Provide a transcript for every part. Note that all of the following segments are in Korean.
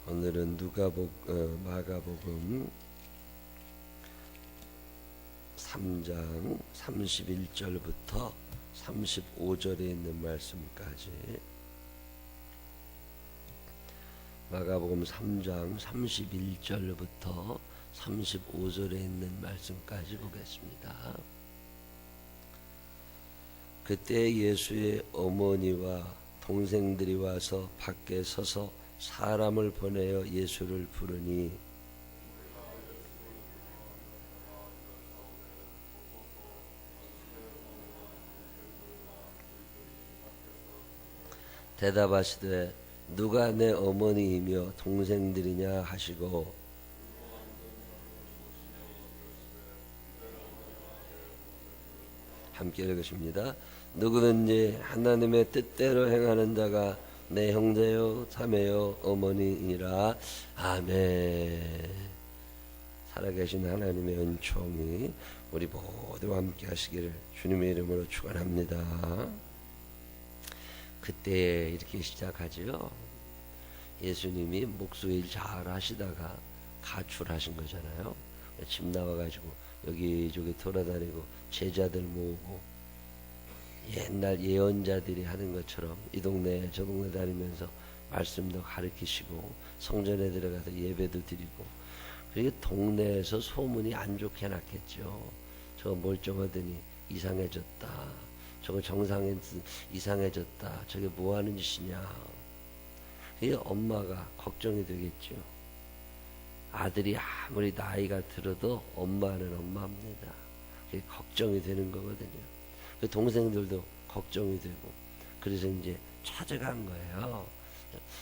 오늘은 마가복음 3장 31절부터 35절에 있는 말씀까지, 마가복음 3장 31절부터 35절에 있는 말씀까지 보겠습니다. 그때 예수의 어머니와 동생들이 와서 밖에 서서 사람을 보내어 예수를 부르니 대답하시되 누가 내 어머니이며 동생들이냐 하시고, 함께 읽으십니다. 누구든지 하나님의 뜻대로 행하는 자가 내 형제요 자매요 어머니이라. 아멘. 살아계신 하나님의 은총이 우리 모두와 함께 하시기를 주님의 이름으로 축원합니다. 그때 이렇게 시작하죠. 예수님이 목수일 잘 하시다가 가출하신 거잖아요. 집 나와가지고 여기저기 돌아다니고 제자들 모으고 옛날 예언자들이 하는 것처럼 이 동네 저 동네 다니면서 말씀도 가르치시고 성전에 들어가서 예배도 드리고, 그리고 동네에서 소문이 안 좋게 났겠죠. 저거 멀쩡하더니 이상해졌다, 저거 정상에 이상해졌다, 저게 뭐 하는 짓이냐. 그게 엄마가 걱정이 되겠죠. 아들이 아무리 나이가 들어도 엄마는 엄마입니다. 그게 걱정이 되는 거거든요. 그 동생들도 걱정이 되고, 그래서 이제 찾아간 거예요.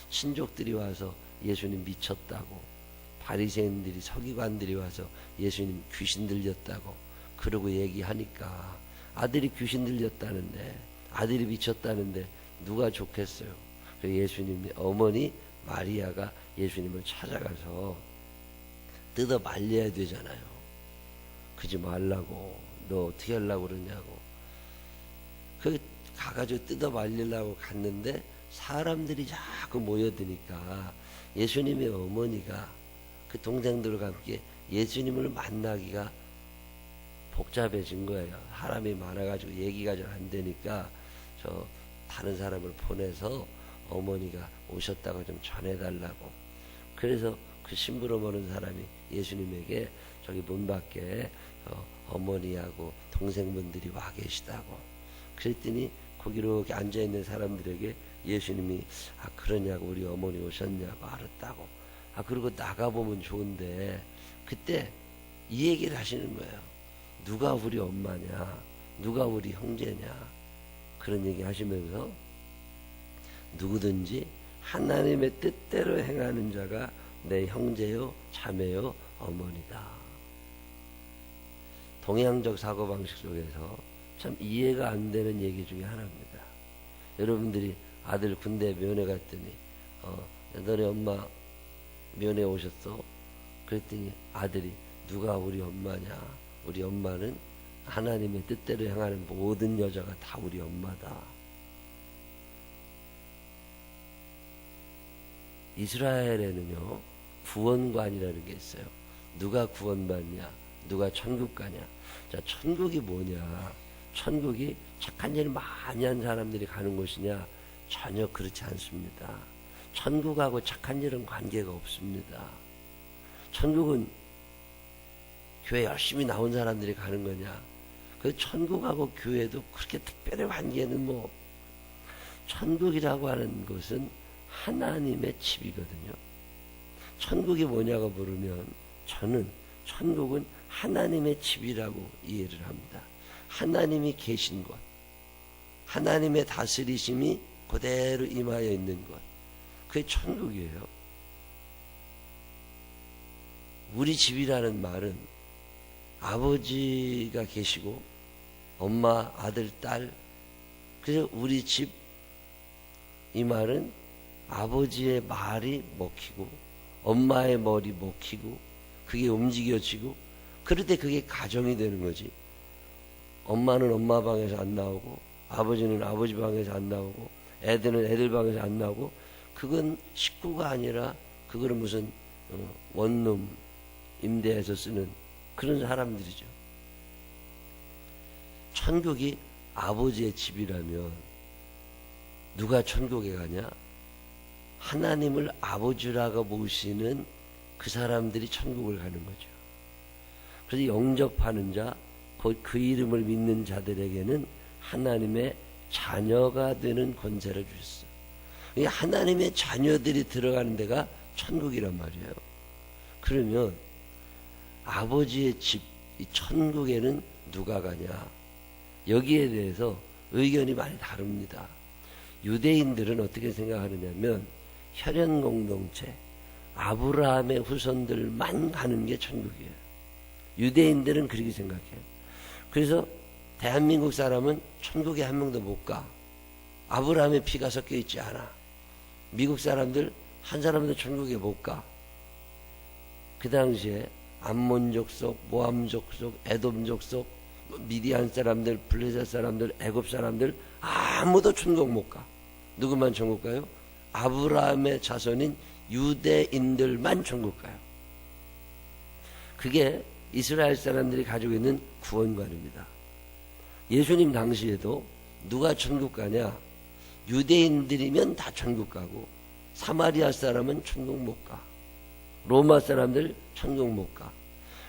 친족들이 와서 예수님 미쳤다고, 바리새인들이 서기관들이 와서 예수님 귀신 들렸다고 그러고 얘기하니까, 아들이 귀신 들렸다는데, 아들이 미쳤다는데 누가 좋겠어요. 그래서 예수님의 어머니 마리아가 예수님을 찾아가서 뜯어 말려야 되잖아요. 그러지 말라고, 너 어떻게 하려고 그러냐고. 그 가가지고 뜯어 말리려고 갔는데 사람들이 자꾸 모여드니까 예수님의 어머니가 그 동생들과 함께 예수님을 만나기가 복잡해진 거예요. 사람이 많아가지고 얘기가 잘 안 되니까 저 다른 사람을 보내서 어머니가 오셨다고 좀 전해달라고. 그래서 그 심부름 사람이 예수님에게 저기 문 밖에 어머니하고 동생분들이 와 계시다고. 그랬더니 거기 이렇게 앉아있는 사람들에게 예수님이 그러냐고, 우리 어머니 오셨냐고. 알았다고. 그리고 나가보면 좋은데, 그때 이 얘기를 하시는 거예요. 누가 우리 엄마냐, 누가 우리 형제냐, 그런 얘기 하시면서 누구든지 하나님의 뜻대로 행하는 자가 내 형제요 자매요 어머니다. 동양적 사고방식 속에서 참 이해가 안 되는 얘기 중에 하나입니다. 여러분들이 아들 군대 면회 갔더니 너네 엄마 면회 오셨어? 그랬더니 아들이 누가 우리 엄마냐, 우리 엄마는 하나님의 뜻대로 행하는 모든 여자가 다 우리 엄마다. 이스라엘에는요 구원관이라는 게 있어요. 누가 구원받냐, 누가 천국 가냐. 자, 천국이 뭐냐? 천국이 착한 일 많이 한 사람들이 가는 곳이냐? 전혀 그렇지 않습니다. 천국하고 착한 일은 관계가 없습니다. 천국은 교회 열심히 나온 사람들이 가는 거냐? 그 천국하고 교회도 그렇게 특별히 관계는 천국이라고 하는 것은 하나님의 집이거든요. 천국이 뭐냐고 물으면 저는 천국은 하나님의 집이라고 이해를 합니다. 하나님이 계신 곳, 하나님의 다스리심이 그대로 임하여 있는 곳, 그게 천국이에요. 우리 집이라는 말은 아버지가 계시고 엄마, 아들, 딸, 그래서 우리 집, 이 말은 아버지의 말이 먹히고 엄마의 머리 먹히고 그게 움직여지고, 그럴 때 그게 가정이 되는 거지. 엄마는 엄마 방에서 안 나오고 아버지는 아버지 방에서 안 나오고 애들은 애들 방에서 안 나오고, 그건 식구가 아니라 그거는 무슨 원룸 임대해서 쓰는 그런 사람들이죠. 천국이 아버지의 집이라면 누가 천국에 가냐? 하나님을 아버지라고 모시는 그 사람들이 천국을 가는 거죠. 그래서 영접하는 자, 곧 그 이름을 믿는 자들에게는 하나님의 자녀가 되는 권세를 주셨어요. 이 하나님의 자녀들이 들어가는 데가 천국이란 말이에요. 그러면 아버지의 집, 이 천국에는 누가 가냐? 여기에 대해서 의견이 많이 다릅니다. 유대인들은 어떻게 생각하느냐면 혈연 공동체, 아브라함의 후손들만 가는 게 천국이에요. 유대인들은 그렇게 생각해요. 그래서 대한민국 사람은 천국에 한 명도 못 가. 아브라함의 피가 섞여 있지 않아. 미국 사람들 한 사람도 천국에 못 가. 그 당시에 암몬 족속, 모함 족속, 에돔 족속, 미디안 사람들, 블레셋 사람들, 애굽 사람들 아무도 천국 못 가. 누구만 천국 가요? 아브라함의 자손인 유대인들만 천국 가요. 그게 이스라엘 사람들이 가지고 있는 구원관입니다. 예수님 당시에도 누가 천국 가냐? 유대인들이면 다 천국 가고 사마리아 사람은 천국 못 가. 로마 사람들 천국 못 가.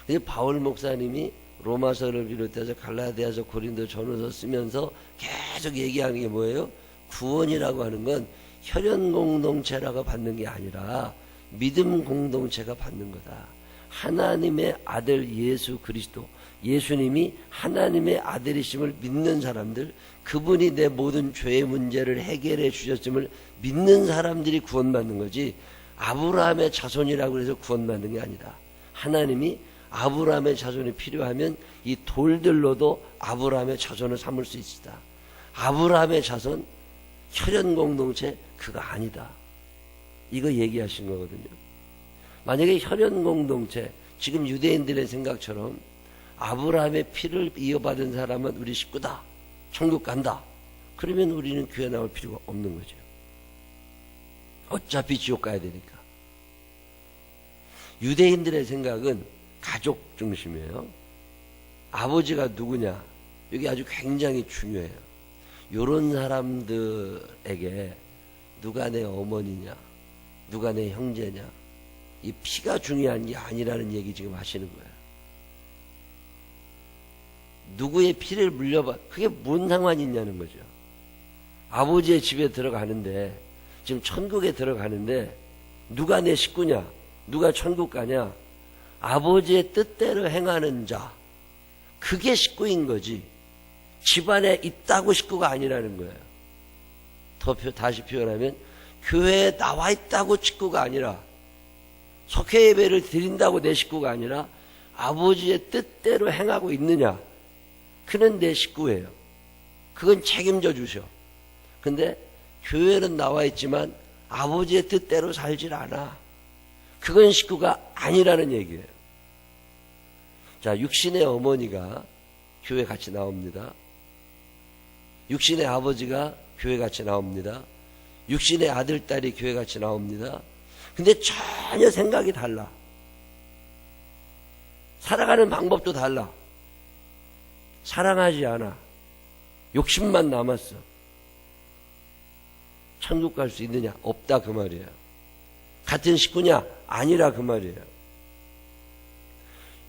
근데 바울 목사님이 로마서를 비롯해서 갈라디아서, 고린도 전후서 쓰면서 계속 얘기하는 게 뭐예요? 구원이라고 하는 건 혈연 공동체라고 받는 게 아니라 믿음 공동체가 받는 거다. 하나님의 아들 예수 그리스도, 예수님이 하나님의 아들이심을 믿는 사람들, 그분이 내 모든 죄의 문제를 해결해 주셨음을 믿는 사람들이 구원받는 거지, 아브라함의 자손이라고 해서 구원받는 게 아니다. 하나님이 아브라함의 자손이 필요하면 이 돌들로도 아브라함의 자손을 삼을 수 있다. 아브라함의 자손, 혈연 공동체 그거 아니다. 이거 얘기하신 거거든요. 만약에 혈연 공동체, 지금 유대인들의 생각처럼 아브라함의 피를 이어받은 사람은 우리 식구다, 천국 간다, 그러면 우리는 교회 나올 필요가 없는 거죠. 어차피 지옥 가야 되니까. 유대인들의 생각은 가족 중심이에요. 아버지가 누구냐, 이게 아주 굉장히 중요해요. 이런 사람들에게 누가 내 어머니냐, 누가 내 형제냐, 이 피가 중요한 게 아니라는 얘기 지금 하시는 거예요. 누구의 피를 물려받, 그게 뭔 상관이 있냐는 거죠. 아버지의 집에 들어가는데, 지금 천국에 들어가는데 누가 내 식구냐, 누가 천국 가냐? 아버지의 뜻대로 행하는 자, 그게 식구인 거지, 집안에 있다고 식구가 아니라는 거예요. 다시 표현하면 교회에 나와 있다고 식구가 아니라, 속회 예배를 드린다고 내 식구가 아니라 아버지의 뜻대로 행하고 있느냐, 그는 내 식구예요. 그건 책임져 주셔. 근데 교회는 나와 있지만 아버지의 뜻대로 살질 않아. 그건 식구가 아니라는 얘기예요. 자, 육신의 어머니가 교회 같이 나옵니다. 육신의 아버지가 교회 같이 나옵니다. 육신의 아들, 딸이 교회 같이 나옵니다. 근데 전혀 생각이 달라. 살아가는 방법도 달라. 사랑하지 않아. 욕심만 남았어. 천국 갈 수 있느냐? 없다 그 말이에요. 같은 식구냐? 아니라 그 말이에요.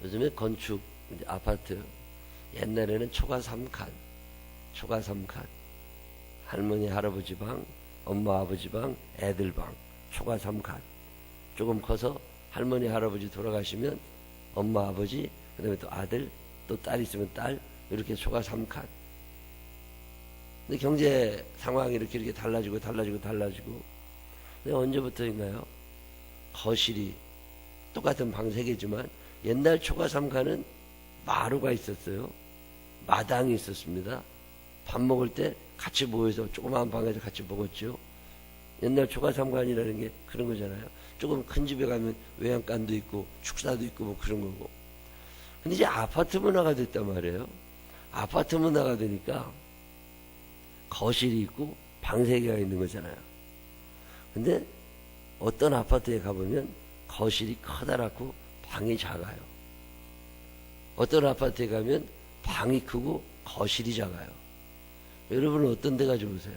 요즘에 건축, 아파트, 옛날에는 초가 3칸, 할머니 할아버지 방, 엄마 아버지 방, 애들 방, 초가 3칸. 조금 커서 할머니 할아버지 돌아가시면 엄마 아버지, 그 다음에 또 아들, 또 딸 있으면 딸, 이렇게 초가 3칸. 근데 경제 상황이 이렇게 달라지고. 근데 언제부터인가요? 거실이 똑같은 방 3개지만 옛날 초가 3칸은 마루가 있었어요. 마당이 있었습니다. 밥 먹을 때 같이 모여서 조그마한 방에서 같이 먹었죠. 옛날 초가 3칸이라는 게 그런 거잖아요. 조금 큰 집에 가면 외양간도 있고 축사도 있고 뭐 그런 거고. 근데 이제 아파트 문화가 됐단 말이에요. 아파트 문화가 되니까 거실이 있고 방 3개가 있는 거잖아요. 근데 어떤 아파트에 가보면 거실이 커다랗고 방이 작아요. 어떤 아파트에 가면 방이 크고 거실이 작아요. 여러분은 어떤 데가 좋으세요?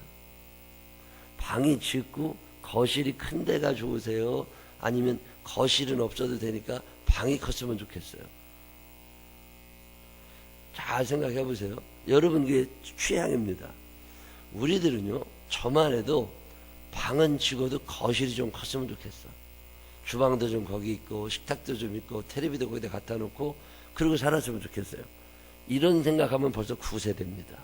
방이 작고 거실이 큰 데가 좋으세요? 아니면 거실은 없어도 되니까 방이 컸으면 좋겠어요? 잘 생각해 보세요. 여러분 그게 취향입니다. 우리들은요, 저만 해도 방은 지고도 거실이 좀 컸으면 좋겠어. 주방도 좀 거기 있고 식탁도 좀 있고 텔레비도 거기다 갖다 놓고 그러고 살았으면 좋겠어요. 이런 생각하면 벌써 9세대입니다.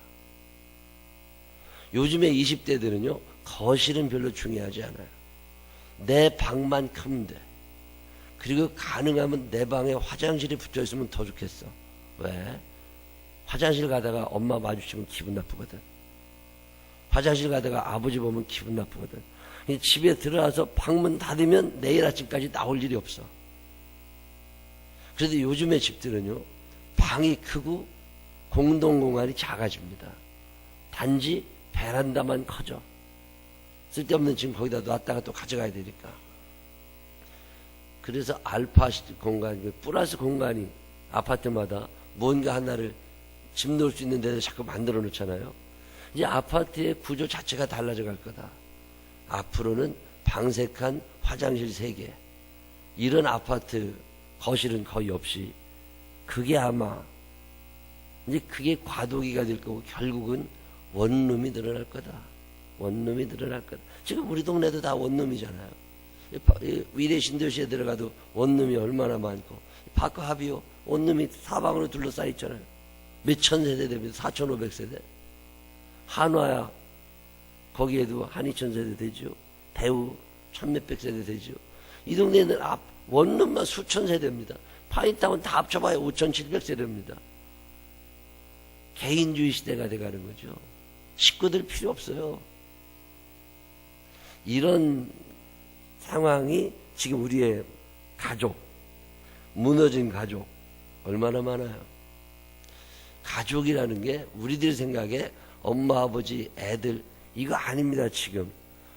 요즘에 20대들은요, 거실은 별로 중요하지 않아요. 내 방만 크면 돼. 그리고 가능하면 내 방에 화장실이 붙어 있으면 더 좋겠어. 왜? 화장실 가다가 엄마 마주치면 기분 나쁘거든. 화장실 가다가 아버지 보면 기분 나쁘거든. 집에 들어와서 방문 닫으면 내일 아침까지 나올 일이 없어. 그런데 요즘의 집들은요, 방이 크고 공동공간이 작아집니다. 단지 베란다만 커져. 쓸데없는 짐 거기다 놨다가 또 가져가야 되니까. 그래서 알파 공간, 플러스 공간이 아파트마다 뭔가 하나를 짐 넣을 수 있는 데를 자꾸 만들어 놓잖아요. 이제 아파트의 구조 자체가 달라져 갈 거다. 앞으로는 방색한 화장실 3개, 이런 아파트 거실은 거의 없이, 그게 아마 이제 그게 과도기가 될 거고 결국은 원룸이 늘어날 거다. 원룸이 늘어날 거다. 지금 우리 동네도 다 원룸이잖아요. 위례 신도시에 들어가도 원룸이 얼마나 많고, 파크 하비오 원룸이 사방으로 둘러싸여 있잖아요. 몇천 세대 됩니다. 4,500세대. 한화야 거기에도 한 2,000세대 되죠. 대우 1,몇백 세대 되죠. 이 동네는 원룸만 수천 세대입니다. 파인타운 다 합쳐봐야 5,700세대입니다. 개인주의 시대가 돼가는 거죠. 식구들 필요 없어요. 이런 상황이 지금 우리의 가족, 무너진 가족 얼마나 많아요. 가족이라는 게 우리들 생각에 엄마, 아버지, 애들 이거 아닙니다. 지금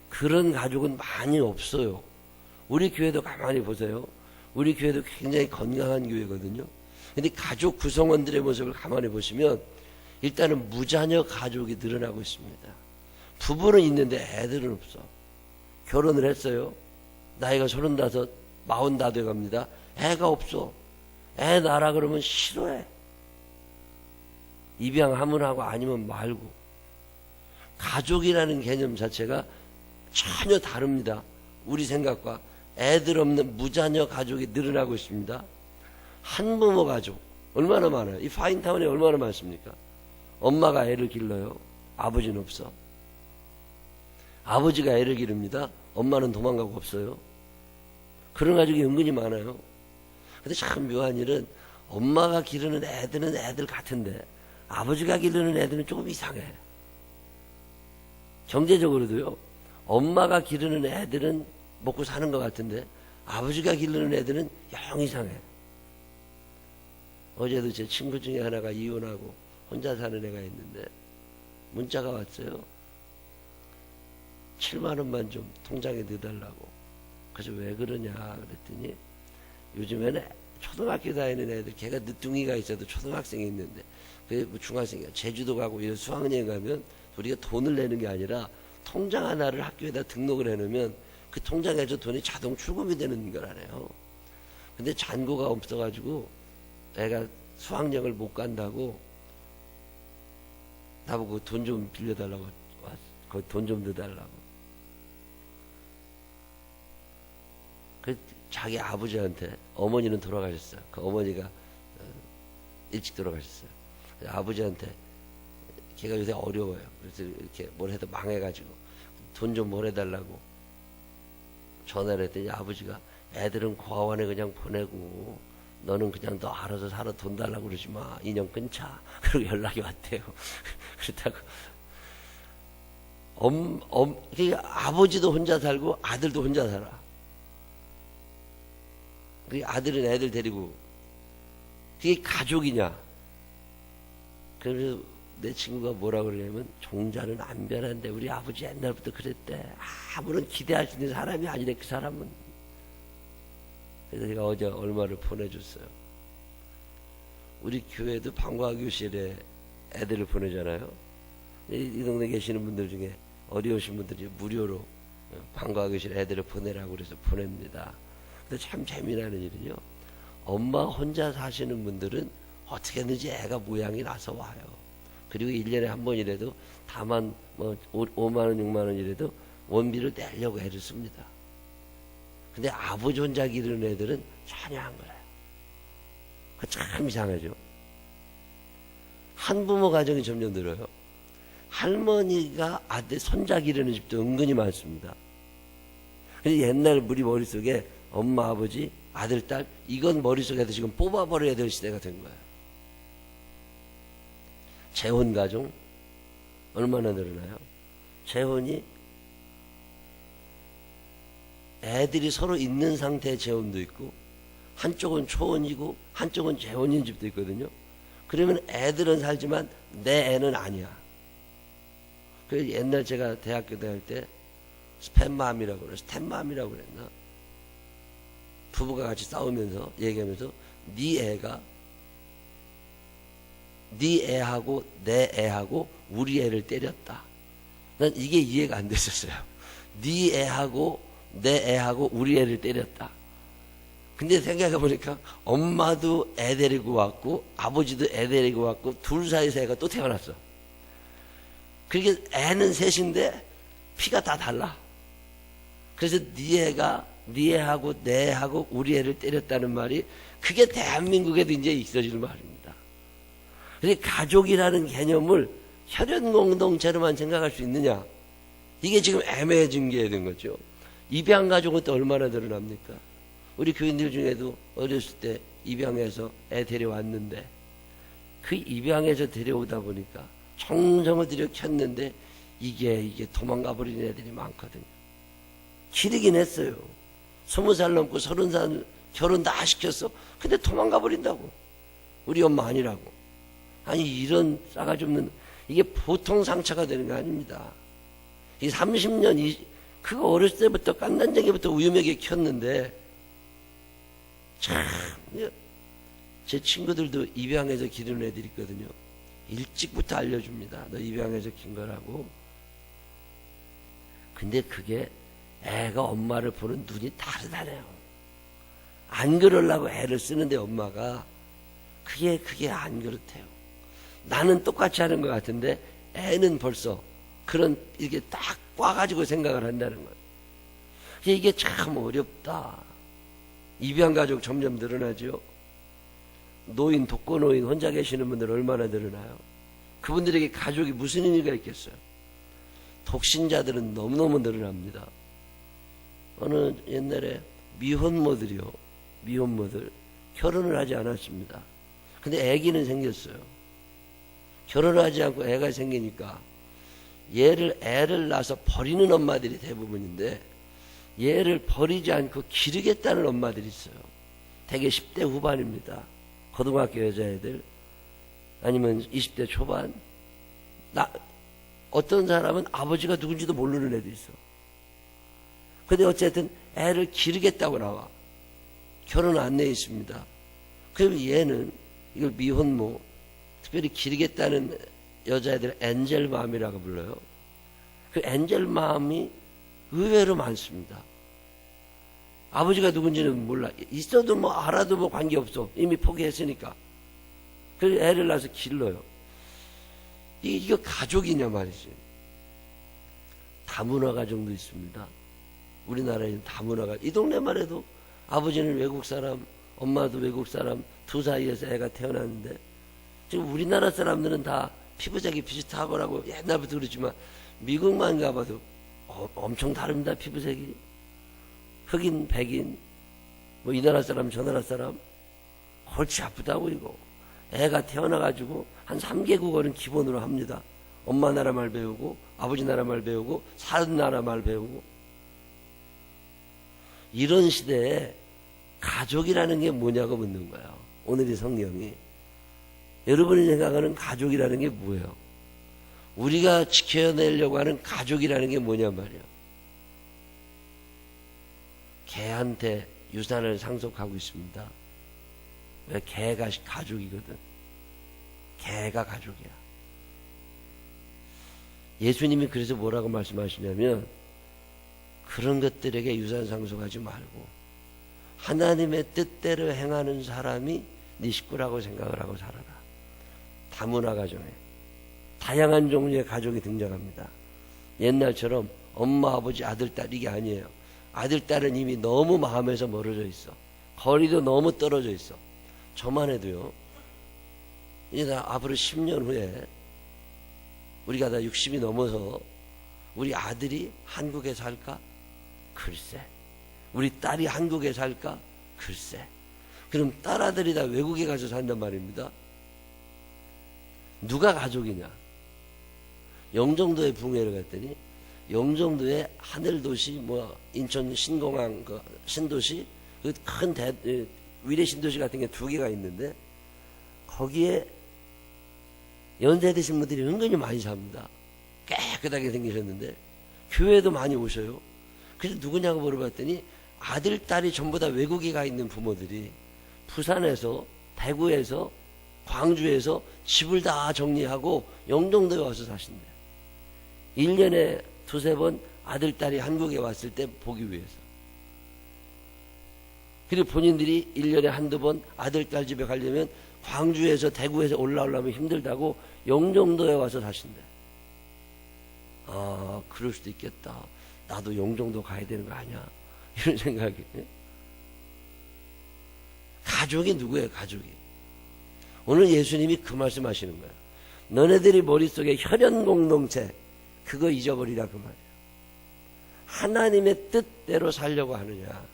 그런 가족은 많이 없어요. 우리 교회도 가만히 보세요. 우리 교회도 굉장히 건강한 교회거든요. 근데 가족 구성원들의 모습을 가만히 보시면 일단은 무자녀 가족이 늘어나고 있습니다. 부부는 있는데 애들은 없어. 결혼을 했어요. 나이가 35, 40 돼 갑니다. 애가 없어. 애 낳으라 그러면 싫어해. 입양하면 하고 아니면 말고. 가족이라는 개념 자체가 전혀 다릅니다. 우리 생각과. 애들 없는 무자녀 가족이 늘어나고 있습니다. 한부모 가족 얼마나 많아요. 이 파인타운에 얼마나 많습니까? 엄마가 애를 길러요. 아버지는 없어. 아버지가 애를 기릅니다. 엄마는 도망가고 없어요. 그런 가족이 은근히 많아요. 근데 참 묘한 일은 엄마가 기르는 애들은 애들 같은데 아버지가 기르는 애들은 조금 이상해. 경제적으로도요. 엄마가 기르는 애들은 먹고 사는 것 같은데 아버지가 기르는 애들은 영 이상해. 어제도 제 친구 중에 하나가 이혼하고 혼자 사는 애가 있는데 문자가 왔어요. 7만 원만 좀 통장에 넣어달라고. 그래서 왜 그러냐 그랬더니 요즘에는 초등학교 다니는 애들, 걔가 늦둥이가 있어도 초등학생이 있는데 그 중학생이야. 제주도 가고 이런 수학여행 가면 우리가 돈을 내는 게 아니라 통장 하나를 학교에다 등록을 해놓으면 그 통장에서 돈이 자동 출금이 되는 거라네요. 근데 잔고가 없어가지고 애가 수학여행을 못 간다고 나보고 돈 좀 빌려달라고 왔어. 거기 돈 좀 넣어달라고. 그 자기 아버지한테, 어머니는 돌아가셨어요. 그 어머니가 일찍 돌아가셨어요. 아버지한테 걔가 요새 어려워요. 그래서 이렇게 뭘 해도 망해가지고 돈 좀 보내달라고 전화를 했더니 아버지가 애들은 고아원에 그냥 보내고 너는 그냥 너 알아서 살아 돈 달라고 그러지 마. 인연 끊자. 그리고 연락이 왔대요. 그렇다고 아버지도 혼자 살고 아들도 혼자 살아. 그 아들은 애들 데리고 그게 가족이냐? 그래서 내 친구가 뭐라 그러냐면 종자는 안 변한대. 우리 아버지 옛날부터 그랬대. 아무런 기대할 수 있는 사람이 아니래 그 사람은. 그래서 제가 어제 얼마를 보내줬어요. 우리 교회도 방과 교실에 애들을 보내잖아요. 이 동네 계시는 분들 중에 어려우신 분들이 무료로 방과 교실 애들을 보내라고 그래서 보냅니다. 근데 참 재미나는 일은요, 엄마 혼자 사시는 분들은 어떻게든지 애가 모양이 나서 와요. 그리고 1년에 한 번이라도 다만 뭐 5만원 6만원이라도 원비를 내려고 애를 씁니다. 근데 아버지 혼자 기르는 애들은 전혀 안 그래요. 참 이상하죠. 한부모 가정이 점점 늘어요. 할머니가 아들 손자 기르는 집도 은근히 많습니다. 그래서 옛날 우리 머릿속에 엄마 아버지 아들 딸 이건 머릿속에서 지금 뽑아버려야 될 시대가 된 거예요. 재혼 가정 얼마나 늘어나요? 재혼이 애들이 서로 있는 상태의 재혼도 있고 한쪽은 초혼이고 한쪽은 재혼인 집도 있거든요. 그러면 애들은 살지만 내 애는 아니야. 그래서 옛날 제가 대학교 다닐 때 스팸맘이라고 그랬나 스탠맘이라고 그랬나, 부부가 같이 싸우면서 얘기하면서 네 애하고 내 애하고 우리 애를 때렸다. 난 이게 이해가 안 됐었어요. 네 애하고 내 애하고 우리 애를 때렸다. 근데 생각해보니까 엄마도 애 데리고 왔고 아버지도 애 데리고 왔고 둘 사이에서 애가 또 태어났어. 그게 애는 셋인데 피가 다 달라. 그래서 네 애가 네 애하고 내 애하고 우리 애를 때렸다는 말이 그게 대한민국에도 이제 있어지는 말입니다. 그래서 가족이라는 개념을 혈연 공동체로만 생각할 수 있느냐, 이게 지금 애매해진 게 된 거죠. 입양 가족은 또 얼마나 늘어납니까? 우리 교인들 중에도 어렸을 때 입양해서 애 데려왔는데 그 입양해서 데려오다 보니까 정성을 들여 켰는데 이게 도망가 버리는 애들이 많거든요. 기르긴 했어요. 20살 넘고 30살 결혼 다 시켰어. 근데 도망가 버린다고. 우리 엄마 아니라고. 아니 이런 싸가지 없는, 이게 보통 상처가 되는 게 아닙니다. 이 30년 그거 어렸을 때부터 깐난쟁이부터 우유먹여 켰는데 참, 제 친구들도 입양해서 기르는 애들이 있거든요. 일찍부터 알려줍니다. 너 입양해서 킨 거라고. 근데 그게 애가 엄마를 보는 눈이 다르다네요. 안 그러려고 애를 쓰는데 엄마가 그게 안 그렇대요. 나는 똑같이 하는 것 같은데 애는 벌써 그런 이렇게 딱 꽈가지고 생각을 한다는 거예요. 이게 참 어렵다. 입양가족 점점 늘어나죠. 노인, 독거노인 혼자 계시는 분들 얼마나 늘어나요? 그분들에게 가족이 무슨 의미가 있겠어요? 독신자들은 너무너무 늘어납니다. 어느 옛날에 미혼모들 결혼을 하지 않았습니다. 근데 아기는 생겼어요. 결혼을 하지 않고 애가 생기니까 애를 낳아서 버리는 엄마들이 대부분인데 얘를 버리지 않고 기르겠다는 엄마들이 있어요. 대개 10대 후반입니다. 고등학교 여자애들 아니면 20대 초반. 어떤 사람은 아버지가 누군지도 모르는 애도 있어. 근데 어쨌든 애를 기르겠다고 나와. 결혼 안내에 있습니다. 그러면 얘는 이걸 미혼모, 특별히 기르겠다는 여자애들 엔젤맘이라고 불러요. 그 엔젤맘이 의외로 많습니다. 아버지가 누군지는 몰라. 있어도 뭐 알아도 뭐 관계없어. 이미 포기했으니까. 그래서 애를 낳아서 길러요. 이거 가족이냐 말이지. 다문화 가정도 있습니다. 우리나라에는 다문화가, 이 동네만 해도 아버지는 외국 사람, 엄마도 외국 사람, 두 사이에서 애가 태어났는데 지금 우리나라 사람들은 다 피부색이 비슷하고라고 옛날부터 그랬지만 미국만 가봐도 엄청 다릅니다. 피부색이. 흑인, 백인, 뭐 이 나라 사람, 저 나라 사람 골치 아프다고. 이거 애가 태어나가지고 한 3개국어는 기본으로 합니다. 엄마 나라 말 배우고 아버지 나라 말 배우고 사는 나라 말 배우고. 이런 시대에 가족이라는 게 뭐냐고 묻는 거예요. 오늘의 성경이. 여러분이 생각하는 가족이라는 게 뭐예요? 우리가 지켜내려고 하는 가족이라는 게 뭐냐 말이야. 개한테 유산을 상속하고 있습니다. 왜? 개가 가족이거든. 개가 가족이야. 예수님이 그래서 뭐라고 말씀하시냐면 그런 것들에게 유산 상속하지 말고 하나님의 뜻대로 행하는 사람이 네 식구라고 생각을 하고 살아라. 다문화 가정에 다양한 종류의 가족이 등장합니다. 옛날처럼 엄마, 아버지, 아들, 딸 이게 아니에요. 아들, 딸은 이미 너무 마음에서 멀어져 있어. 거리도 너무 떨어져 있어. 저만 해도요. 이제 앞으로 10년 후에 우리가 다 60이 넘어서 우리 아들이 한국에 살까? 글쎄. 우리 딸이 한국에 살까? 글쎄. 그럼 딸아들이 다 외국에 가서 산단 말입니다. 누가 가족이냐? 영종도에 붕괴를 갔더니 영종도에 하늘도시 인천 신공항 신도시 그 큰 위례 신도시 같은 게 2개가 있는데 거기에 연세 드신 분들이 은근히 많이 삽니다. 깨끗하게 생기셨는데 교회도 많이 오셔요. 그래서 누구냐고 물어봤더니 아들, 딸이 전부 다 외국에 가 있는 부모들이 부산에서, 대구에서, 광주에서 집을 다 정리하고 영종도에 와서 사신대. 1년에 2-3번 아들, 딸이 한국에 왔을 때 보기 위해서. 그리고 본인들이 1년에 1-2번 아들, 딸 집에 가려면 광주에서, 대구에서 올라오려면 힘들다고 영종도에 와서 사신대. 아, 그럴 수도 있겠다. 나도 영종도 가야 되는 거 아니야? 이런 생각이. 가족이 누구예요? 가족이. 오늘 예수님이 그 말씀 하시는 거예요. 너네들이 머릿속에 혈연 공동체 그거 잊어버리라 그 말이에요. 하나님의 뜻대로 살려고 하느냐.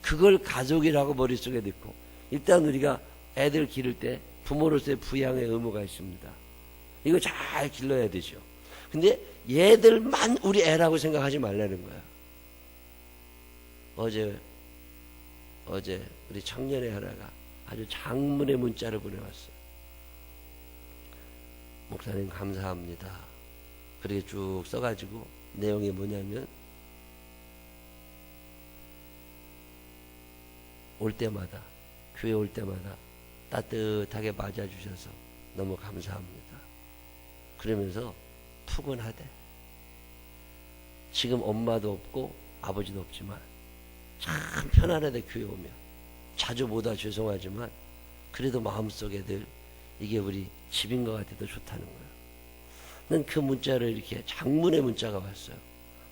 그걸 가족이라고 머릿속에 넣고 일단 우리가 애들 기를 때 부모로서의 부양의 의무가 있습니다. 이거 잘 길러야 되죠. 근데 얘들만 우리 애라고 생각하지 말라는 거야. 어제 우리 청년의 하나가 아주 장문의 문자를 보내왔어요. 목사님 감사합니다. 그렇게 쭉 써가지고 내용이 뭐냐면 올 때마다 교회 올 때마다 따뜻하게 맞아주셔서 너무 감사합니다. 그러면서 푸근하대. 지금 엄마도 없고 아버지도 없지만 참 편안하대. 교회 오면 자주 보다 죄송하지만 그래도 마음속에 늘 이게 우리 집인 것 같아도 좋다는 거예요. 난 그 문자를 이렇게 장문의 문자가 왔어요.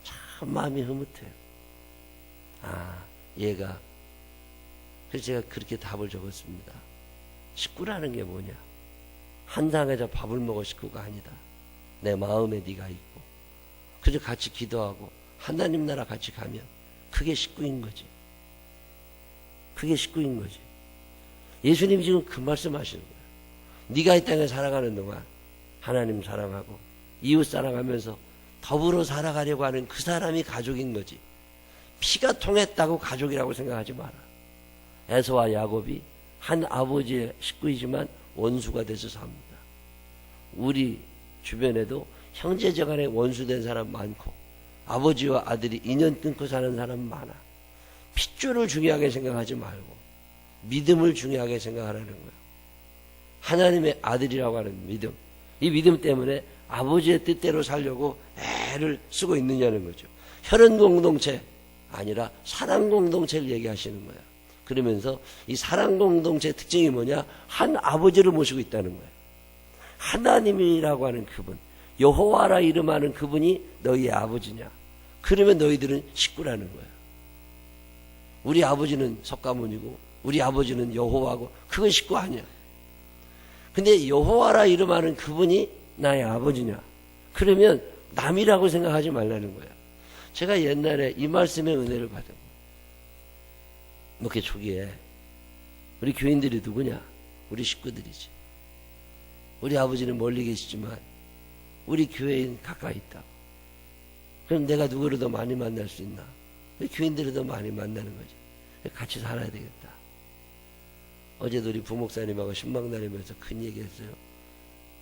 참 마음이 흐뭇해요. 아, 얘가. 그래서 제가 그렇게 답을 적었습니다. 식구라는 게 뭐냐? 한 상에서 밥을 먹을 식구가 아니다. 내 마음에 네가 있고 그저 같이 기도하고 하나님 나라 같이 가면 그게 식구인 거지. 그게 식구인 거지. 예수님이 지금 그 말씀 하시는 거예요. 네가 이 땅에 살아가는 동안 하나님 사랑하고 이웃 사랑하면서 더불어 살아가려고 하는 그 사람이 가족인 거지. 피가 통했다고 가족이라고 생각하지 마라. 에서와 야곱이 한 아버지의 식구이지만 원수가 돼서 삽니다. 우리 주변에도 형제자간에 원수된 사람 많고 아버지와 아들이 인연 끊고 사는 사람 많아. 핏줄을 중요하게 생각하지 말고 믿음을 중요하게 생각하라는 거예요. 하나님의 아들이라고 하는 믿음. 이 믿음 때문에 아버지의 뜻대로 살려고 애를 쓰고 있느냐는 거죠. 혈연 공동체 아니라 사랑 공동체를 얘기하시는 거예요. 그러면서 이 사랑 공동체의 특징이 뭐냐? 한 아버지를 모시고 있다는 거예요. 하나님이라고 하는 그분, 여호와라 이름하는 그분이 너희의 아버지냐? 그러면 너희들은 식구라는 거예요. 우리 아버지는 석가모니고 우리 아버지는 여호와고 그건 식구 아니야. 근데 여호와라 이름하는 그분이 나의 아버지냐? 그러면 남이라고 생각하지 말라는 거예요. 제가 옛날에 이 말씀의 은혜를 받은 거예요. 목회 초기에 우리 교인들이 누구냐? 우리 식구들이지. 우리 아버지는 멀리 계시지만 우리 교회인 가까이 있다고. 그럼 내가 누구를 더 많이 만날 수 있나? 교인들을 더 많이 만나는 거지. 같이 살아야 되겠다. 어제도 우리 부목사님하고 신방 다니면서 큰 얘기했어요.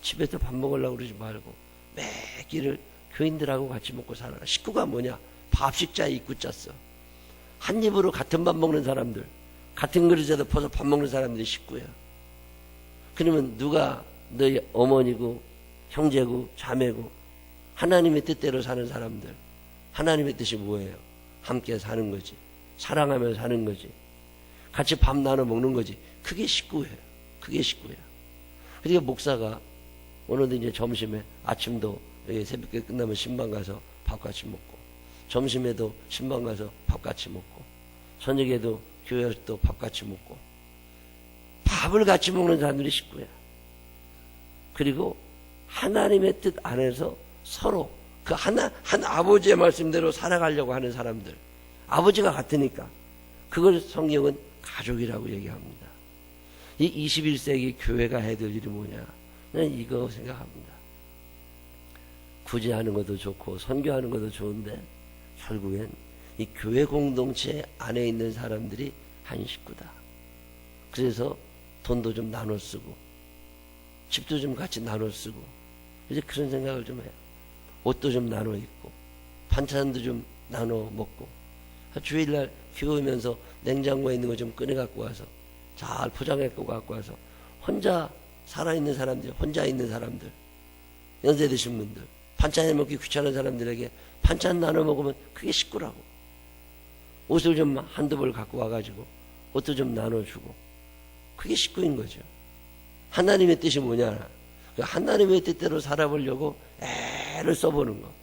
집에서 밥 먹으려고 그러지 말고 매 끼를 교인들하고 같이 먹고 살아라. 식구가 뭐냐? 밥식자에 입구 짰어. 한 입으로 같은 밥 먹는 사람들, 같은 그릇에도 퍼서 밥 먹는 사람들이 식구야. 그러면 누가 너희 어머니고 형제고 자매고 하나님의 뜻대로 사는 사람들, 하나님의 뜻이 뭐예요? 함께 사는 거지. 사랑하며 사는 거지. 같이 밥 나눠 먹는 거지. 그게 식구예요. 그게 식구예요. 그러니까 목사가 오늘도 이제 점심에, 아침도 새벽에 끝나면 신방 가서 밥 같이 먹고, 점심에도 신방 가서 밥 같이 먹고, 저녁에도 교회에서 또 밥 같이 먹고, 밥을 같이 먹는 사람들이 식구야. 그리고 하나님의 뜻 안에서 서로 그 한 아버지의 말씀대로 살아가려고 하는 사람들, 아버지가 같으니까 그걸 성경은 가족이라고 얘기합니다. 이 21세기 교회가 해야 될 일이 뭐냐? 난 이거 생각합니다. 구제하는 것도 좋고 선교하는 것도 좋은데 결국엔 이 교회 공동체 안에 있는 사람들이 한 식구다. 그래서 돈도 좀 나눠 쓰고 집도 좀 같이 나눠 쓰고 이제 그런 생각을 좀 해요. 옷도 좀 나눠 입고 반찬도 좀 나눠 먹고 주일날 교회 오면서 냉장고에 있는 거 좀 꺼내 갖고 와서 잘 포장해 갖고 와서 혼자 살아있는 사람들, 혼자 있는 사람들, 연세 드신 분들, 반찬 해 먹기 귀찮은 사람들에게 반찬 나눠 먹으면 그게 식구라고. 옷을 좀 한두 벌 갖고 와가지고 옷도 좀 나눠주고 그게 식구인 거죠. 하나님의 뜻이 뭐냐? 하나님의 뜻대로 살아보려고 애를 써보는 거.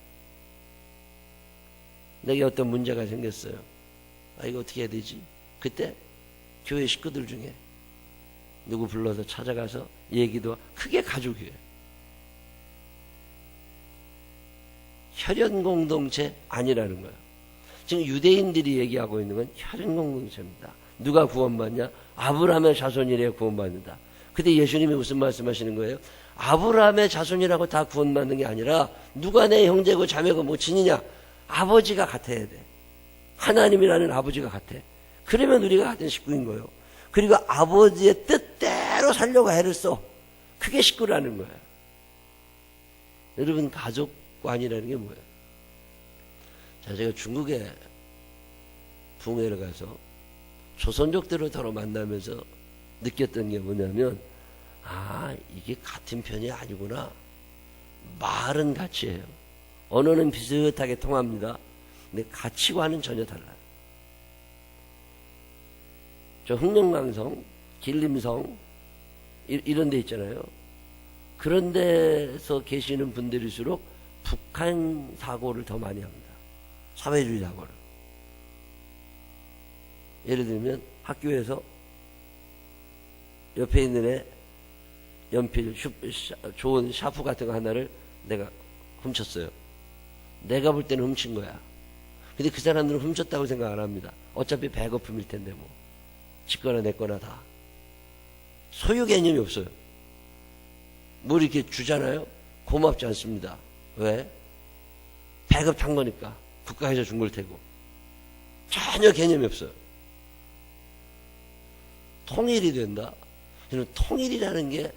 내게 어떤 문제가 생겼어요. 아, 이거 어떻게 해야 되지? 그때 교회 식구들 중에 누구 불러서 찾아가서 얘기도, 그게 가족이에요. 혈연 공동체 아니라는 거예요. 지금 유대인들이 얘기하고 있는 건 혈연 공동체입니다. 누가 구원받냐? 아브라함의 자손이래 구원받는다. 근데 예수님이 무슨 말씀하시는 거예요? 아브라함의 자손이라고 다 구원받는 게 아니라 누가 내 형제고 자매고 뭐 친이냐? 아버지가 같아야 돼. 하나님이라는 아버지가 같아. 그러면 우리가 같은 식구인 거예요. 그리고 아버지의 뜻대로 살려고 애를 써. 그게 식구라는 거예요. 여러분, 가족관이라는 게 뭐예요? 자, 제가 중국에 붕해를 가서 조선족들을 서로 만나면서 느꼈던 게 뭐냐면, 아, 이게 같은 편이 아니구나. 말은 같이 해요. 언어는 비슷하게 통합니다. 근데 가치관은 전혀 달라요. 저 흥령강성, 길림성 이런 데 있잖아요. 그런 데서 계시는 분들일수록 북한 사고를 더 많이 합니다. 사회주의 사고를. 예를 들면 학교에서 옆에 있는 애 연필, 좋은 샤프 같은 거 하나를 내가 훔쳤어요. 내가 볼 때는 훔친 거야. 근데 그 사람들은 훔쳤다고 생각 안 합니다. 어차피 배고픔일 텐데 뭐. 지거나 내거나 다. 소유 개념이 없어요. 뭘 이렇게 주잖아요? 고맙지 않습니다. 왜? 배급 탄 거니까. 국가에서 준 걸 테고. 전혀 개념이 없어요. 통일이 된다. 저는 통일이라는 게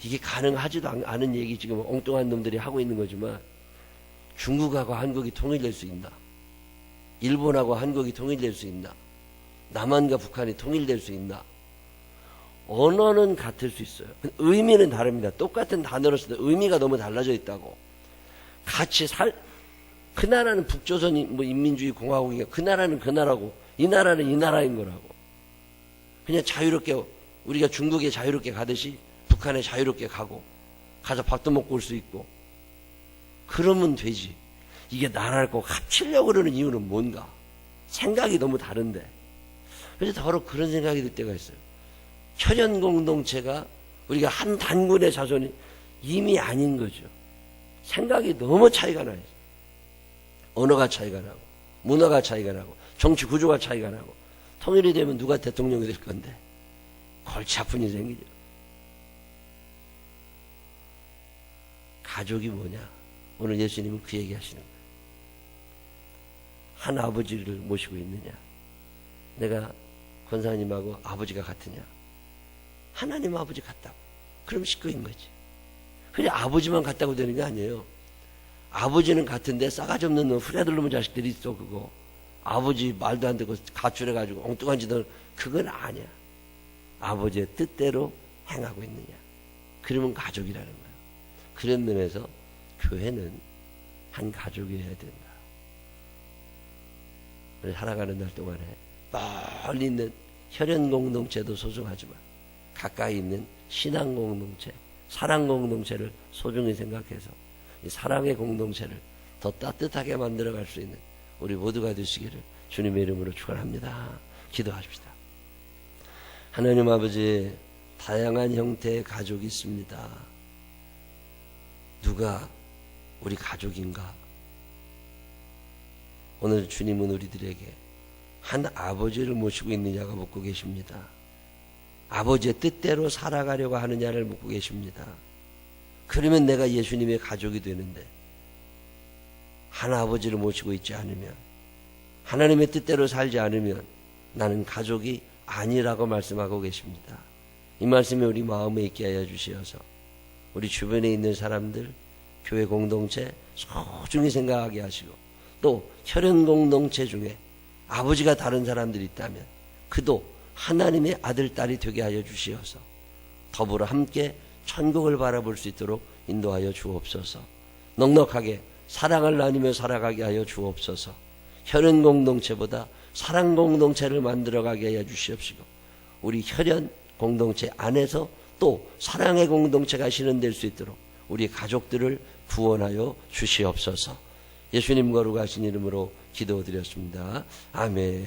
이게 가능하지도 않은 얘기 지금 엉뚱한 놈들이 하고 있는 거지만 중국하고 한국이 통일될 수 있나? 일본하고 한국이 통일될 수 있나? 남한과 북한이 통일될 수 있나? 언어는 같을 수 있어요. 의미는 다릅니다. 똑같은 단어를 쓰는데 의미가 너무 달라져 있다고. 같이 그 나라는 북조선 뭐 인민주의 공화국이니까 그 나라는 그 나라고 이 나라는 이 나라인 거라고. 그냥 자유롭게 우리가 중국에 자유롭게 가듯이 북한에 자유롭게 가서 밥도 먹고 올 수 있고 그러면 되지. 이게 나라를 꼭 합치려고 그러는 이유는 뭔가? 생각이 너무 다른데. 그래서 바로 그런 생각이 들 때가 있어요. 혈연 공동체가 우리가 한 단군의 자손이 이미 아닌 거죠. 생각이 너무 차이가 나요. 언어가 차이가 나고 문화가 차이가 나고 정치 구조가 차이가 나고 통일이 되면 누가 대통령이 될 건데 골치 아픈 일이 생기죠. 가족이 뭐냐? 오늘 예수님은 그 얘기 하시는 거예요. 한 아버지를 모시고 있느냐? 내가 권사님하고 아버지가 같으냐? 하나님 아버지 같다고. 그럼 식구인 거지. 그냥 아버지만 같다고 되는 게 아니에요. 아버지는 같은데 싸가지 없는 놈, 후레들 놈의 자식들이 있어, 그거. 아버지 말도 안 되고 가출해가지고 엉뚱한 짓을, 그건 아니야. 아버지의 뜻대로 행하고 있느냐. 그러면 가족이라는 거예요. 그런 면에서 교회는 한 가족이어야 된다. 우리 살아가는 날 동안에 멀리 있는 혈연 공동체도 소중하지만 가까이 있는 신앙 공동체, 사랑 공동체를 소중히 생각해서 이 사랑의 공동체를 더 따뜻하게 만들어갈 수 있는 우리 모두가 되시기를 주님의 이름으로 축원합니다. 기도하십시다. 하나님 아버지, 다양한 형태의 가족이 있습니다. 누가 우리 가족인가? 오늘 주님은 우리들에게 한 아버지를 모시고 있느냐가 묻고 계십니다. 아버지의 뜻대로 살아가려고 하느냐를 묻고 계십니다. 그러면 내가 예수님의 가족이 되는데, 한 아버지를 모시고 있지 않으면, 하나님의 뜻대로 살지 않으면 나는 가족이 아니라고 말씀하고 계십니다. 이 말씀이 우리 마음에 있게 하여 주시어서 우리 주변에 있는 사람들, 교회 공동체 소중히 생각하게 하시고, 또 혈연 공동체 중에 아버지가 다른 사람들이 있다면 그도 하나님의 아들, 딸이 되게 하여 주시어서 더불어 함께 천국을 바라볼 수 있도록 인도하여 주옵소서. 넉넉하게 사랑을 나누며 살아가게 하여 주옵소서. 혈연 공동체보다 사랑 공동체를 만들어가게 하여 주시옵시고, 우리 혈연 공동체 안에서 또 사랑의 공동체가 실현될 수 있도록 우리 가족들을 구원하여 주시옵소서. 예수님 거룩하신 이름으로 기도드렸습니다. 아멘.